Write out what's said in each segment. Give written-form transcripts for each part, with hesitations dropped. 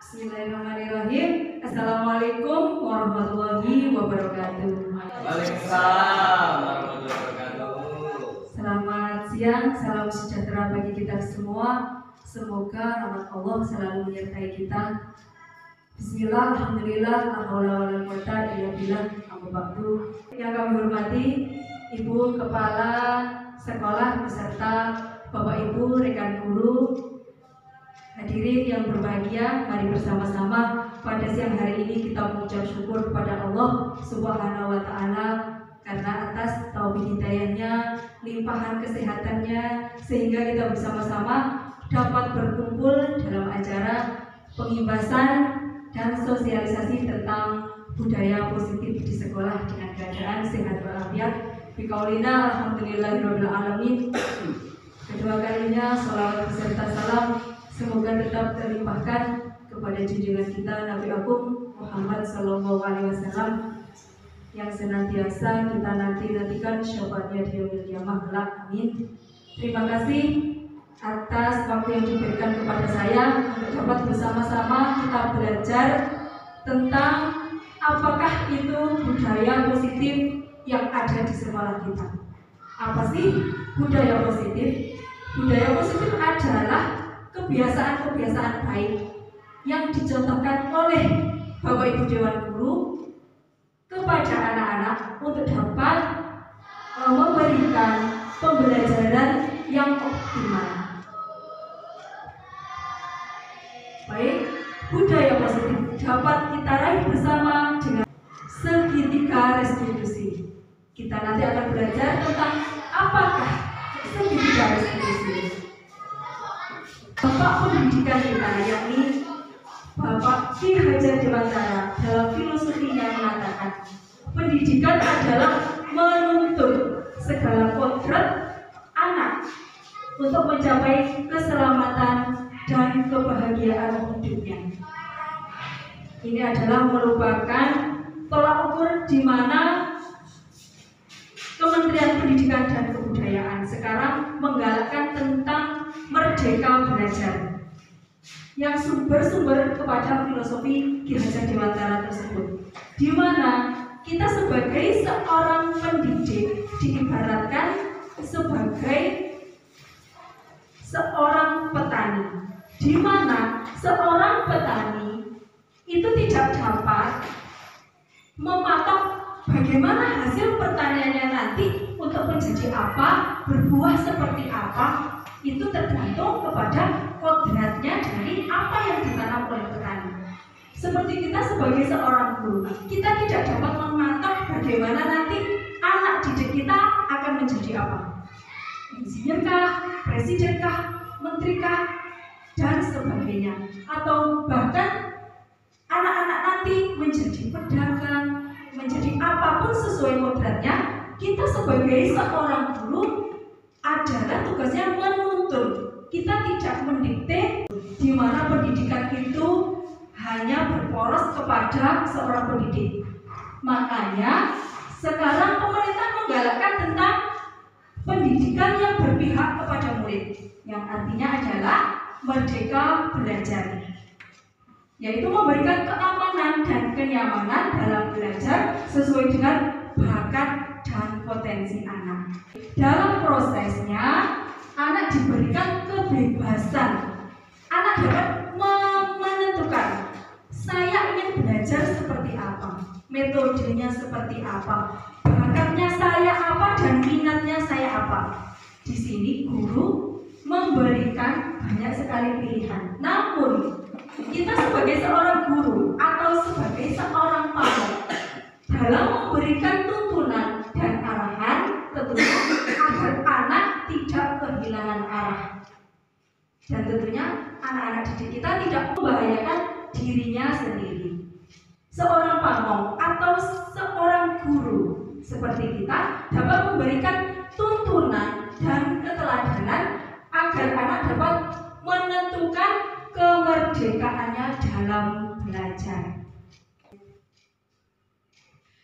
Bismillahirrahmanirrahim. Assalamualaikum warahmatullahi wabarakatuh. Waalaikumsalam warahmatullahi wabarakatuh. Selamat siang, salam sejahtera bagi kita semua. Semoga rahmat Allah selalu menyertai kita. Bismillah, alhamdulillah, la haula wala quwata illa billah, amma ba'du. Yang kami hormati Ibu Kepala Sekolah beserta Bapak Ibu, rekan guru, hadirin yang berbahagia, mari bersama-sama pada siang hari ini kita mengucap syukur kepada Allah Subhanahu wa Ta'ala karena atas taufik hidayahnya, limpahan kesehatannya, sehingga kita bersama-sama dapat berkumpul dalam acara pengimbasan dan sosialisasi tentang budaya positif di sekolah dengan keadaan sehat walafiat. Bikaulina alhamdulillahirabbil alamin. Kedua kalinya sholawat beserta salam semoga tetap terlimpahkan kepada junjungan kita Nabi Agung Muhammad Sallallahu Alaihi Wasallam yang senantiasa kita nantikan syafaatnya di yaumil qiyamah kelak. Amin. Terima kasih atas waktu yang diberikan kepada saya untuk dapat bersama-sama kita belajar tentang apakah itu budaya positif yang ada di sekolah kita. Apa sih budaya positif? Budaya positif adalah kebiasaan-kebiasaan baik yang dicontohkan oleh Bapak Ibu Dewan Guru kepada anak-anak untuk dapat memberikan pembelajaran yang optimal. Baik, budaya positif dapat kita raih bersama dengan segitiga restitusi. Kita nanti akan belajar tentang apakah segitiga restitusi. Bapak pendidikan kita, yakni Bapak Ki Hajar Dewantara, dalam filosofinya mengatakan pendidikan adalah menuntut segala kodrat anak untuk mencapai keselamatan dan kebahagiaan hidupnya. Ini adalah merupakan tolak ukur di mana Kementerian Pendidikan dan Kebudayaan sekarang menggalakkan tentang Merdeka Belajar yang bersumber kepada filosofi Ki Hajar Dewantara tersebut, di mana kita sebagai seorang pendidik diibaratkan sebagai seorang petani, di mana seorang petani itu tidak dapat mematok bagaimana hasil pertaniannya nanti untuk menjadi apa, berbuah seperti apa. Itu tergantung kepada kodratnya dari apa yang ditanam oleh petani. Seperti kita sebagai seorang guru, kita tidak dapat mematok bagaimana nanti anak didik kita akan menjadi apa, insinyurkah, presidenkah, menterikah, dan sebagainya. Atau bahkan anak-anak nanti menjadi pedagang, menjadi apapun sesuai kodratnya. Kita sebagai seorang guru adalah tugasnya menuntun. Kita tidak mendikte, di mana pendidikan itu hanya berporos kepada seorang pendidik. Makanya sekarang pemerintah menggalakkan tentang pendidikan yang berpihak kepada murid, yang artinya adalah merdeka belajar, yaitu memberikan keamanan dan kenyamanan dalam belajar sesuai dengan bakat dan potensi anak. Dalam prosesnya, anak diberikan kebebasan. Anak dapat menentukan, saya ingin belajar seperti apa, metodenya seperti apa, bakatnya saya apa, dan minatnya saya apa. Di sini guru memberikan banyak sekali pilihan. Namun kita sebagai seorang guru atau sebagai seorang pamong dalam memberikan tuntunan dan arahan, tentunya agar anak tidak kehilangan arah, dan tentunya anak-anak didik kita tidak membahayakan dirinya sendiri. Seorang pamong atau seorang guru seperti kita dapat memberikan tuntunan dan keteladanan agar anak dapat menentukan kemerdekaannya dalam belajar.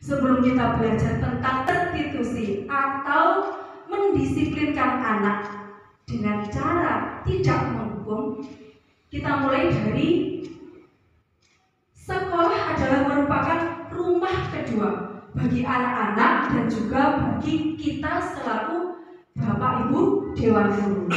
Sebelum kita belajar tentang restitusi atau mendisiplinkan anak dengan cara tidak menghukum, kita mulai dari kedua, bagi anak-anak dan juga bagi kita selaku Bapak Ibu Dewan Guru.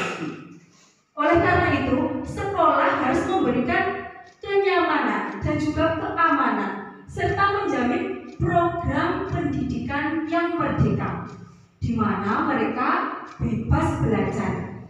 Oleh karena itu, sekolah harus memberikan kenyamanan dan juga keamanan serta menjamin program pendidikan yang merdeka, di mana mereka bebas belajar.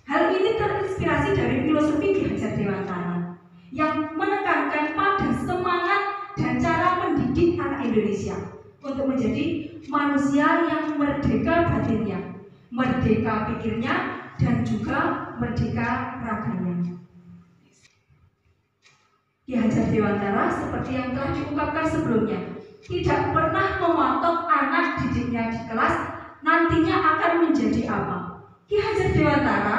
Hal ini terinspirasi dari filosofi Ki Hajar Dewantara yang menekankan pada semangat dan cara mendidik anak Indonesia untuk menjadi manusia yang merdeka batinnya, merdeka pikirnya, dan juga merdeka raganya. Ki Hajar Dewantara seperti yang telah diungkapkan sebelumnya, tidak pernah mematok anak didiknya di kelas nantinya akan menjadi apa. Ki Hajar Dewantara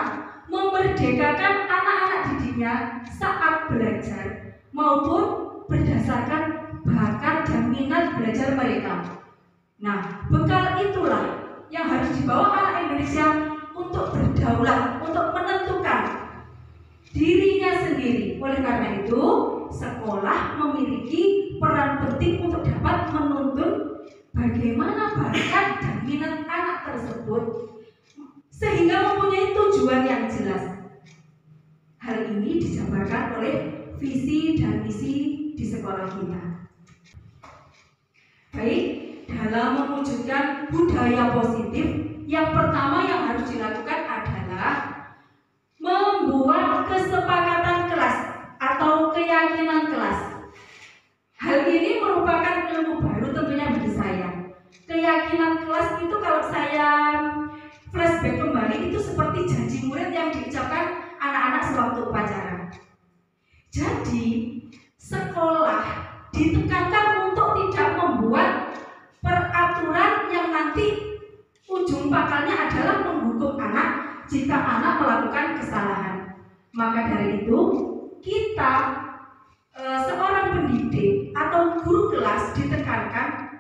memerdekakan anak-anak didiknya saat belajar maupun berdasarkan bakat dan minat belajar mereka. Nah, bekal itulah yang harus dibawa anak Indonesia untuk berdaulat, untuk menentukan dirinya sendiri. Oleh karena itu, sekolah memiliki peran penting untuk dapat menuntun bagaimana bakat dan minat anak tersebut sehingga mempunyai tujuan yang jelas. Hal ini dijabarkan oleh visi dan misi di sekolah kita. Baik, dalam mewujudkan budaya positif, yang pertama yang harus dilakukan adalah membuat kesepakatan kelas atau keyakinan kelas. Hal ini merupakan ilmu baru tentunya bagi saya. Keyakinan kelas itu kalau saya flashback kembali itu seperti janji murid yang diucapkan anak-anak sewaktu upacara. Jadi sekolah ditekankan untuk tidak membuat peraturan yang nanti ujung pakalnya adalah menghukum anak jika anak melakukan kesalahan. Maka dari itu kita seorang pendidik atau guru kelas ditekankan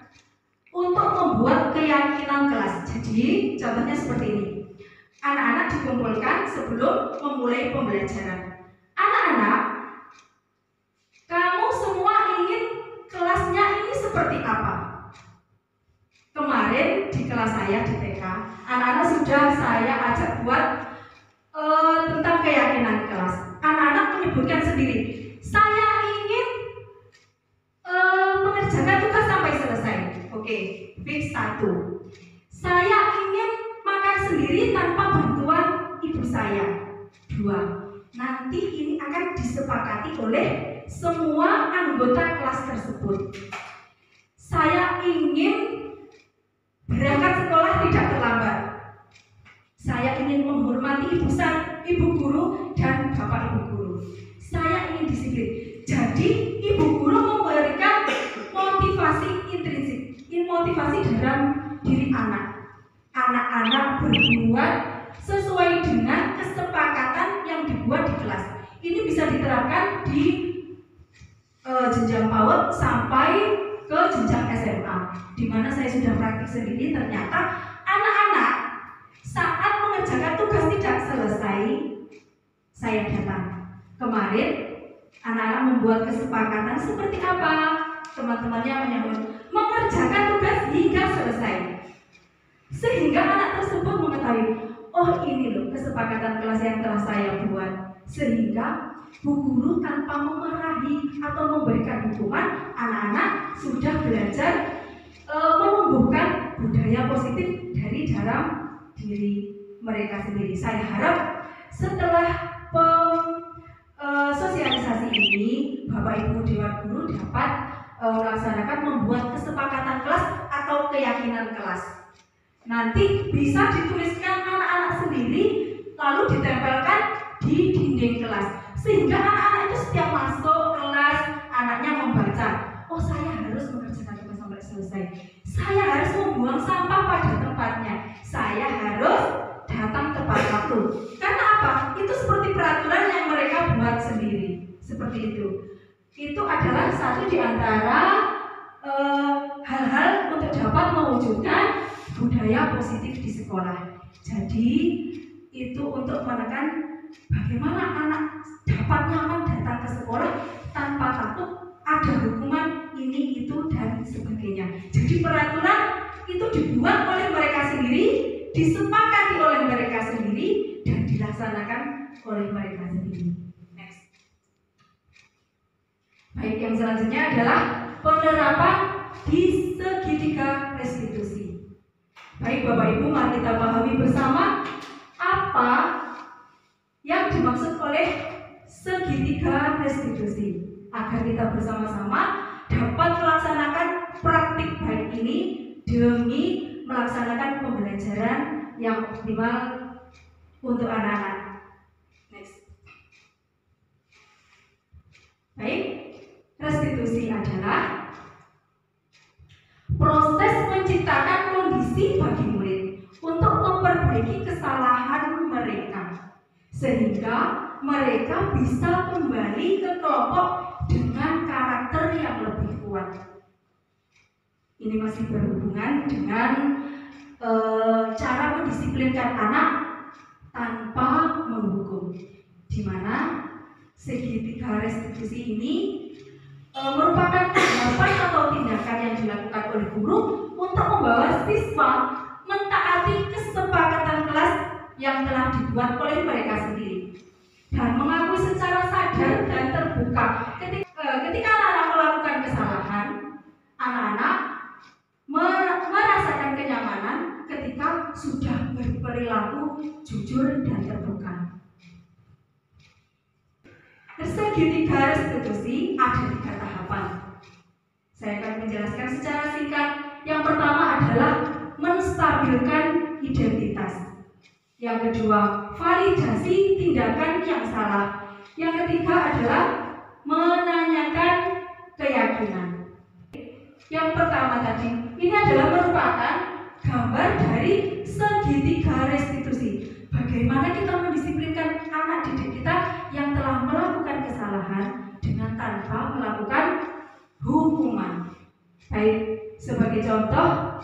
untuk membuat keyakinan kelas. Jadi contohnya seperti ini. Anak-anak dikumpulkan sebelum memulai pembelajaran. Anak-anak, kamu semua ingin kelasnya ini seperti apa? Kemarin di kelas saya di TK, anak-anak sudah saya ajak buat tentang keyakinan kelas. Anak-anak menyebutkan sendiri, saya ingin mengerjakan tugas sampai selesai. Oke, fix 1. Saya ingin makan sendiri tanpa bantuan ibu saya. 2. Nanti ini akan disepakati oleh semua anggota kelas tersebut. Saya ingin berangkat sekolah tidak terlambat. Saya ingin menghormati ibu guru dan bapak ibu guru. Saya ingin disiplin. Jadi ibu guru memberikan motivasi intrinsik, motivasi dalam diri anak. Anak-anak berbuat sesuai dengan kesepakatan yang dibuat di kelas. Ini bisa diterapkan di jenjang PAUD sampai ke jenjang SMA, di mana saya sudah praktik sendiri. Ternyata anak-anak saat mengerjakan tugas tidak selesai, saya datang. Kemarin anak-anak membuat kesepakatan seperti apa? Teman-temannya menyebut mengerjakan tugas hingga selesai, sehingga anak tersebut mengetahui, oh ini loh kesepakatan kelas yang telah saya buat. Sehingga bu guru tanpa memarahi atau memberikan hukuman, anak-anak sudah belajar menumbuhkan budaya positif dari dalam diri mereka sendiri. Saya harap setelah sosialisasi ini, Bapak Ibu Dewan Guru dapat melaksanakan membuat kesepakatan kelas atau keyakinan kelas. Nanti bisa dituliskan anak-anak sendiri, lalu ditempelkan di dinding kelas, sehingga anak-anak itu setiap masuk kelas, anaknya membaca, oh saya harus mengerjakan tugas sampai selesai, saya harus membuang sampah pada tempatnya, saya harus datang tepat waktu. Karena apa? Itu seperti peraturan yang mereka buat sendiri. Seperti itu. Itu adalah satu di antara hal-hal untuk dapat mewujudkan budaya positif di sekolah. Jadi itu untuk menekan bagaimana anak dapat nyaman datang ke sekolah tanpa takut ada hukuman ini, itu, dan sebagainya. Jadi peraturan itu dibuat oleh mereka sendiri, disepakati oleh mereka sendiri, dan dilaksanakan oleh mereka sendiri. Next. Baik, yang selanjutnya adalah penerapan di segitiga restitusi. Baik Bapak Ibu, mari kita pahami bersama apa yang dimaksud oleh segitiga restitusi, agar kita bersama-sama dapat melaksanakan praktik baik ini demi melaksanakan pembelajaran yang optimal untuk anak-anak. Next. Baik, restitusi adalah proses menciptakan kondisi bagi murid untuk memperbaiki kesalahan mereka, sehingga mereka bisa kembali ke kelompok dengan karakter yang lebih kuat. Ini masih berhubungan dengan cara mendisiplinkan anak tanpa menghukum, di mana segitiga restitusi ini merupakan tahapan atau tindakan yang dilakukan oleh guru untuk membawa siswa mentaati kesepakatan kelas yang telah dibuat oleh mereka sendiri dan mengakui secara sadar dan terbuka ketika anak-anak melakukan kesalahan. Anak-anak merasakan kenyamanan ketika sudah berperilaku jujur dan terbuka. Segitiga restitusi ada 3 tahapan. Saya akan menjelaskan secara singkat. Yang pertama adalah menstabilkan identitas. Yang kedua, validasi tindakan yang salah. Yang ketiga adalah menanyakan keyakinan. Yang pertama tadi, ini adalah merupakan gambar dari segitiga restitusi. Bagaimana kita mendisiplinkan anak didik kita yang telah melakukan kesalahan dengan tanpa melakukan hukuman. Baik, sebagai contoh,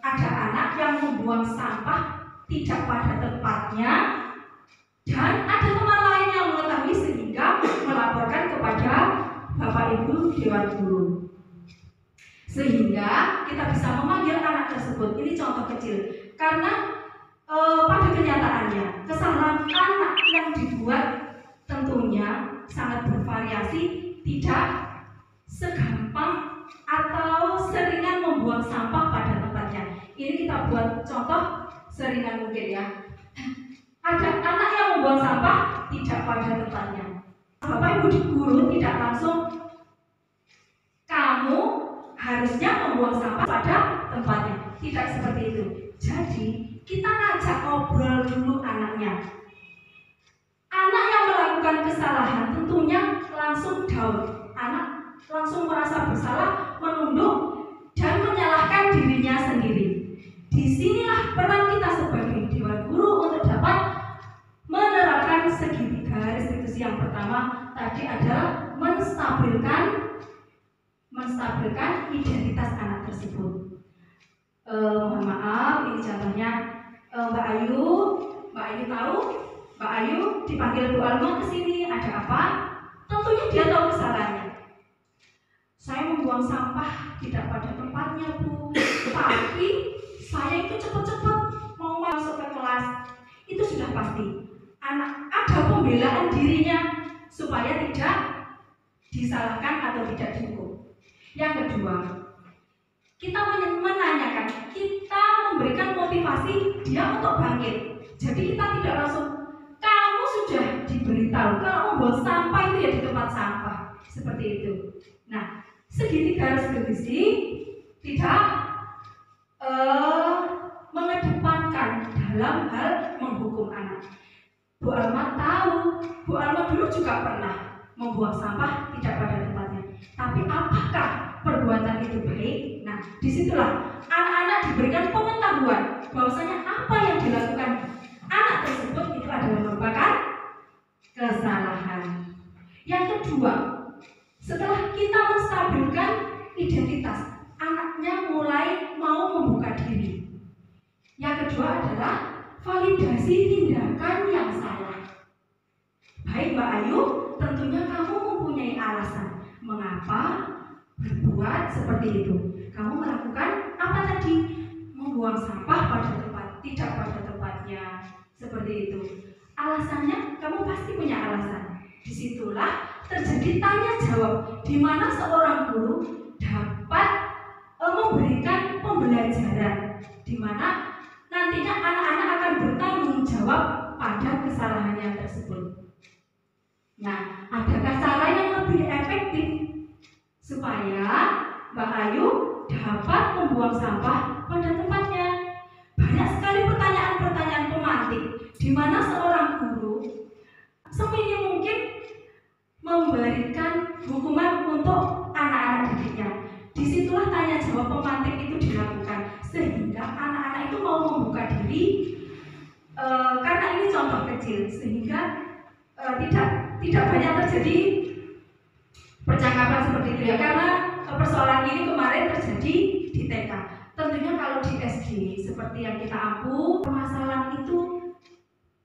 ada anak yang membuang sampah tidak pada tempatnya dan ada teman lain yang mengetahui sehingga melaporkan kepada Bapak Ibu Dewan Guru. Sehingga kita bisa memanggil anak tersebut. Ini contoh kecil, karena pada kenyataannya kesalahan anak yang dibuat tentunya sangat bervariasi, tidak segampang atau seringan membuang sampah pada tempatnya. Ini kita buat contoh seringan mungkin ya. Ada anak yang membuang sampah tidak pada tempatnya. Bapak Ibu guru tidak langsung kamu harusnya membuang sampah pada tempatnya. Tidak seperti itu. Jadi kita ngajak ngobrol dulu anaknya. Anak yang melakukan kesalahan tentunya langsung down. Anak langsung merasa bersalah, menunduk dan menyalahkan dirinya sendiri. Disinilah peran kita sebagai dewan guru untuk dapat menerapkan segitiga restitusi. Yang pertama tadi adalah menstabilkan identitas anak tersebut. Mohon maaf, ini contohnya Mbak Ayu tahu, Mbak Ayu dipanggil Bu Alma ke sini, ada apa? Tentunya dia tahu kesalahannya. Saya membuang sampah tidak pada tempatnya, Bu. Tapi saya itu cepat-cepat mau masuk ke kelas. Itu sudah pasti. Anak ada pembelaan dirinya supaya tidak disalahkan atau tidak dihukum. Yang kedua, kita menanyakan, kita memberikan motivasi dia untuk bangkit. Jadi kita tidak langsung, kamu sudah diberitahu kalau membuang sampah itu ya di tempat sampah, seperti itu. Nah, segitiga restitusi tidak mengedepankan dalam hal menghukum anak. Bu Alma tahu, Bu Alma dulu juga pernah membuang sampah tidak pada tempatnya. Tapi apakah perbuatan itu baik? Nah, disitulah anak-anak diberikan pengetahuan bahwasanya apa yang dilakukan anak tersebut itu adalah merupakan kesalahan. Yang kedua, setelah kita menstabilkan identitas, anaknya mulai mau membuka diri. Yang kedua adalah validasi tindakan yang salah. Baik Mbak Ayu, tentunya kamu mempunyai alasan mengapa berbuat buat seperti itu. Kamu melakukan apa tadi? Membuang sampah pada tempat, tidak pada tempatnya. Seperti itu. Alasannya, kamu pasti punya alasan. Disitulah terjadi tanya jawab, di mana seorang guru dapat memberikan pembelajaran, di mana nantinya anak-anak akan bertanggung jawab pada kesalahannya tersebut. Nah, adakah cara yang lebih efektif supaya Mbak Ayu dapat membuang sampah pada tempatnya? Banyak sekali pertanyaan-pertanyaan pemantik, di mana seorang guru seminim mungkin memberikan hukuman untuk anak-anak didiknya. Disitulah tanya jawab pemantik itu dilakukan, sehingga anak-anak itu mau membuka diri. Karena ini contoh kecil, sehingga tidak banyak terjadi percakapan seperti itu ya. Karena persoalan ini kemarin terjadi di TK. Tentunya kalau di SD seperti yang kita ampu, permasalahan itu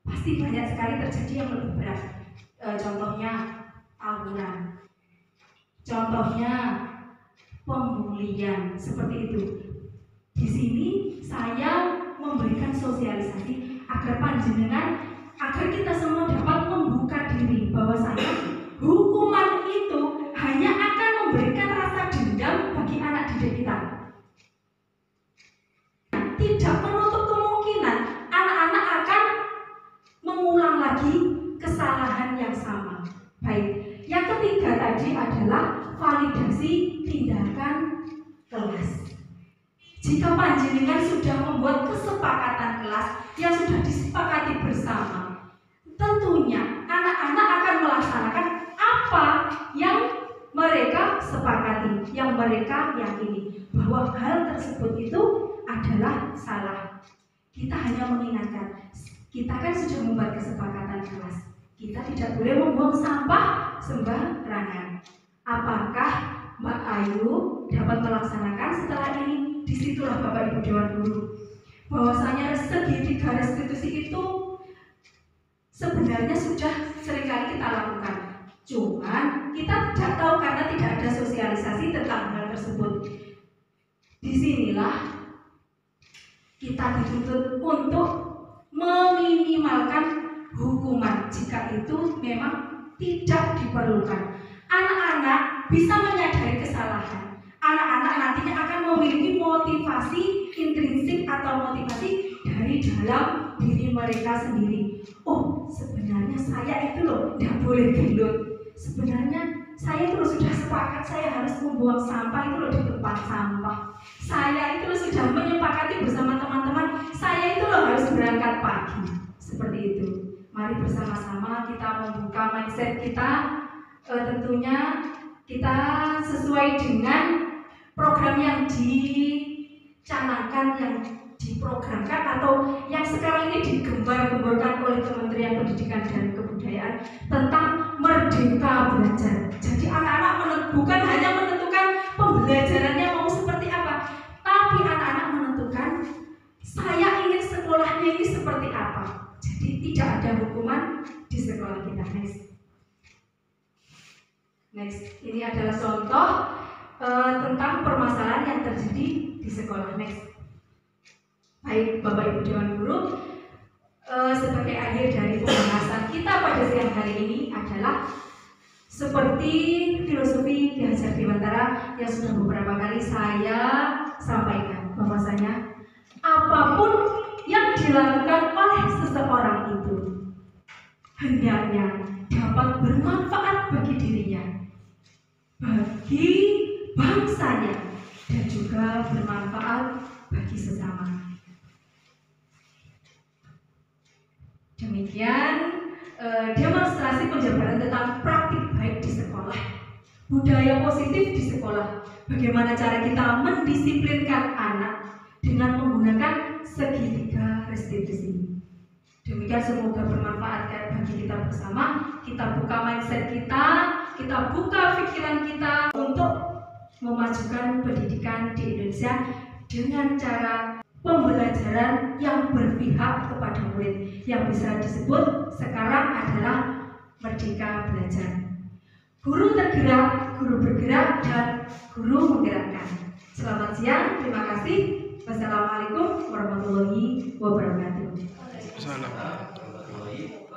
pasti banyak sekali terjadi yang lebih berat. Contohnya tawuran, contohnya pembulian, seperti itu. Di sini saya memberikan sosialisasi agar panjenengan, agar kita semua dapat membuka diri bahwasanya hukuman itu hanya akan memberikan rasa dendam bagi anak didik kita. Tidak menutup kemungkinan anak-anak akan mengulang lagi kesalahan yang sama. Baik, yang ketiga tadi adalah validasi tindakan kelas. Jika panjenengan sudah membuat kesepakatan kelas yang sudah disepakati bersama, tentunya anak-anak akan melaksanakan apa yang mereka sepakati, yang mereka yakini bahwa hal tersebut itu adalah salah. Kita hanya mengingatkan, kita kan sudah membuat kesepakatan kelas, kita tidak boleh membuang sampah sembarangan. Apakah Mbak Ayu dapat melaksanakan setelah ini? Disitulah Bapak Ibu Dewan Guru, bahwasanya segitiga restitusi itu sebenarnya sudah seringkali kita lakukan, cuman kita tidak tahu karena tidak ada sosialisasi tentang hal tersebut. Disinilah kita dituntut untuk meminimalkan hukuman jika itu memang tidak diperlukan. Anak-anak bisa menyadari kesalahan. Anak-anak nantinya akan memiliki motivasi intrinsik atau motivasi dari dalam diri mereka sendiri. Oh, sebenarnya saya itu loh tidak boleh gendut. Sebenarnya saya itu loh sudah sepakat saya harus membuang sampah itu loh di tempat sampah. Saya itu loh sudah menyepakati bersama teman-teman, saya itu loh harus berangkat pagi. Seperti itu. Mari bersama-sama kita membuka mindset kita. Tentunya kita sesuai dengan program yang dicanangkan, yang diprogramkan atau yang sekarang ini digembar-gemborkan oleh Kementerian Pendidikan dan Kebudayaan tentang Merdeka Belajar. Jadi anak-anak bukan hanya menentukan pembelajarannya mau seperti apa, tapi anak-anak menentukan saya ingin sekolahnya ini seperti apa. Jadi tidak ada hukuman di sekolah kita. Next, ini adalah contoh tentang permasalahan yang terjadi di sekolah. Next. Baik, Bapak Ibu Dewan Guru, sebagai akhir dari pembahasan kita pada siang hari ini adalah seperti filosofi Ki Hajar Dewantara yang sudah beberapa kali saya sampaikan, bahwasanya apapun yang dilakukan oleh seseorang itu hendaknya dapat bermanfaat bagi dirinya, bagi bangsanya, dan juga bermanfaat bagi sesama. Demikian demonstrasi penjabaran tentang praktik baik di sekolah, budaya positif di sekolah, bagaimana cara kita mendisiplinkan anak dengan menggunakan segitiga restitusi. Demikian semoga bermanfaat bagi kita bersama. Kita buka mindset kita buka pikiran kita untuk memajukan pendidikan di Indonesia dengan cara pembelajaran yang berpihak kepada murid, yang bisa disebut sekarang adalah Merdeka Belajar. Guru tergerak, guru bergerak, dan guru menggerakkan. Selamat siang, terima kasih. Wassalamualaikum warahmatullahi wabarakatuh. Assalamualaikum warahmatullahi wabarakatuh.